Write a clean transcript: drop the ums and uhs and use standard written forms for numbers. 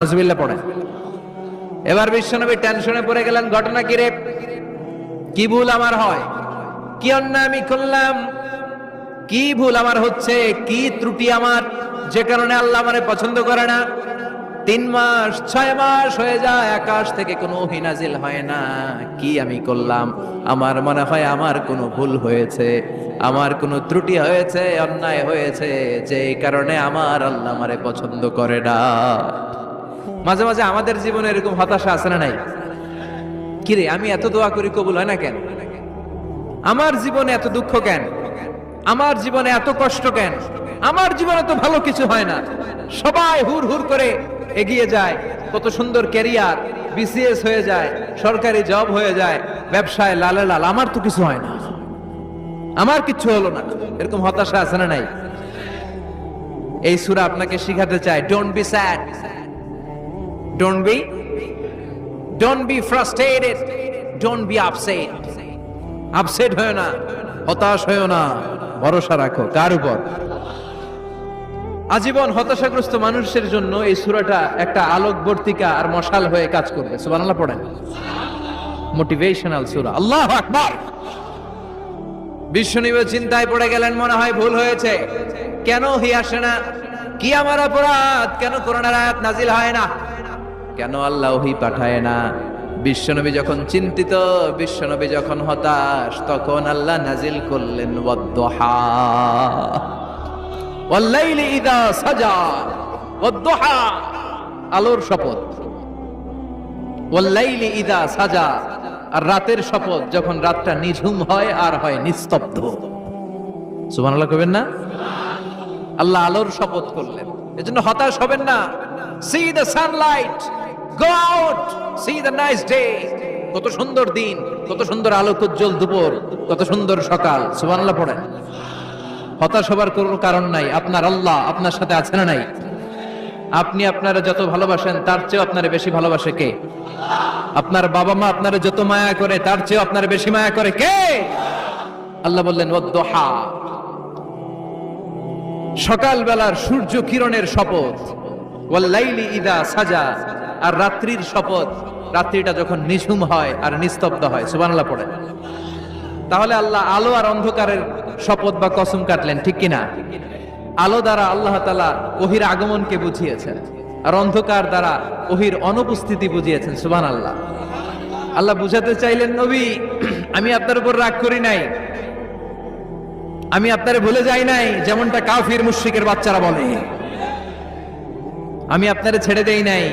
নাউজুবিল্লাহ পড়েন। এবার বিশ্বনবী টেনশনে পড়ে গেলেন, ঘটনা কি রে? কি ভুল আমার হয়? কি অন্যায় আমি করলাম? কি ভুল আমার হচ্ছে? কি ত্রুটি আমার, যে কারণে আল্লাহ আমারে পছন্দ করে না? 3 মাস 6 মাস হয়ে যায়, আকাশ থেকে কোনো ওহী নাজিল হয় না। কি আমি করলাম? আমার মনে হয় আমার কোনো ভুল হয়েছে, আমার কোনো ত্রুটি হয়েছে, অন্যায় হয়েছে, যে কারণে আমার আল্লাহ আমারে পছন্দ করে না। মাঝে মাঝে আমাদের জীবনে এরকম হতাশা আছে না নাই? কিরে, আমি এত দোয়া করি কবুল হয় না কেন? আমার জীবনে এত দুঃখ কেন? আমার জীবনে এত কষ্ট কেন? আমার জীবনে তো ভালো কিছু হয় না। সবাই হুর হুর করে এগিয়ে যায়, কত সুন্দর ক্যারিয়ার, বিসিএস হয়ে যায়, সরকারি জব হয়ে যায়, ব্যবসায় লালে লাল, আমার তো কিছু হয় না, আমার কিছু হলো না। এরকম হতাশা আছে না নাই? এই সূরা আপনাকে শিখাতে চায়, don't be sad, don't be frustrated, don't be upset. Upset হয় না, হতাশ হয় না, ভরসা রাখো কার উপর? আজীবন হতাশাগ্রস্ত মানুষের জন্য এই সূরাটা একটা আলোকবর্তিকা আর মশাল হয়ে কাজ করবে। সুবহানাল্লাহ পড়েন। মোটিভেশনাল সূরা। আল্লাহু আকবার। বিশ্বনবী চিন্তায় পড়ে গেলেন, মনে হয় ভুল হয়েছে। কেন হি আসে না? কি আমার অপরাধ? কেন কোরআনের আয়াত নাজিল হয় না? কেন আল্লাহ ওহী পাঠায় না? বিশ্বনবী যখন চিন্তিত, বিশ্বনবী যখন হতাশ, তখন আল্লাহ নাজিল করলেন ওয়াদ-দুহা, ওয়াল-লাইলি ইযা সাজা, ওয়াদ-দুহা, আলোর শপথ, ওয়াল-লাইলি ইযা সাজা, আর রাতের শপথ, যখন রাতটা নিঝুম হয় আর হয় নিস্তব্ধ। সুবহানাল্লাহ কইবেন না? আল্লাহ আলোর শপথ করলেন। এজন্য হতাশ হবেন না। See the sunlight, go out, see the nice day. কত সুন্দর দিন, কত সুন্দর আলোকোজ্জ্বল দুপুর, কত সুন্দর সকাল। সুবহানাল্লাহ পড়েন। হতাশ হবার কোনো কারণ নাই। আপনার আল্লাহ আপনার সাথে আছে না নাই? আপনি আপনারা যত ভালোবাসেন, তার চেয়েও আপনারে বেশি ভালোবাসে কে? আপনার বাবা মা আপনারে যত মায়া করে, তার চেয়েও আপনারে বেশি মায়া করে কে? আল্লাহ বললেন ওয়াদ-দুহা, সকাল বেলার সূর্য কিরণের শপথ, ওয়াল-লাইলি ইযা সাজা, আর রাত্রির শপথ, রাত্রিটা যখন নিঝুম হয় আর নিস্তব্ধ হয়। সুবহানাল্লাহ পড়েন। তাহলে আল্লাহ আলো আর অন্ধকারের শপথ বা কসম কাটলেন, ঠিক কিনা? আলো দ্বারা আল্লাহ তাআলা ওহীর আগমনকে বুঝিয়েছেন, আর অন্ধকার দ্বারা ওহীর অনুপস্থিতি বুঝিয়েছেন। সুবহানাল্লাহ। আল্লাহ বুঝাতে চাইলেন, নবী, আমি আপনার উপর রাগ করি নাই, আমি আপনারে ভুলে যাই নাই, যেমনটা কাফির মুশরিকের বাচ্চারা বলে। আমি আপনারে ছেড়ে দেই নাই।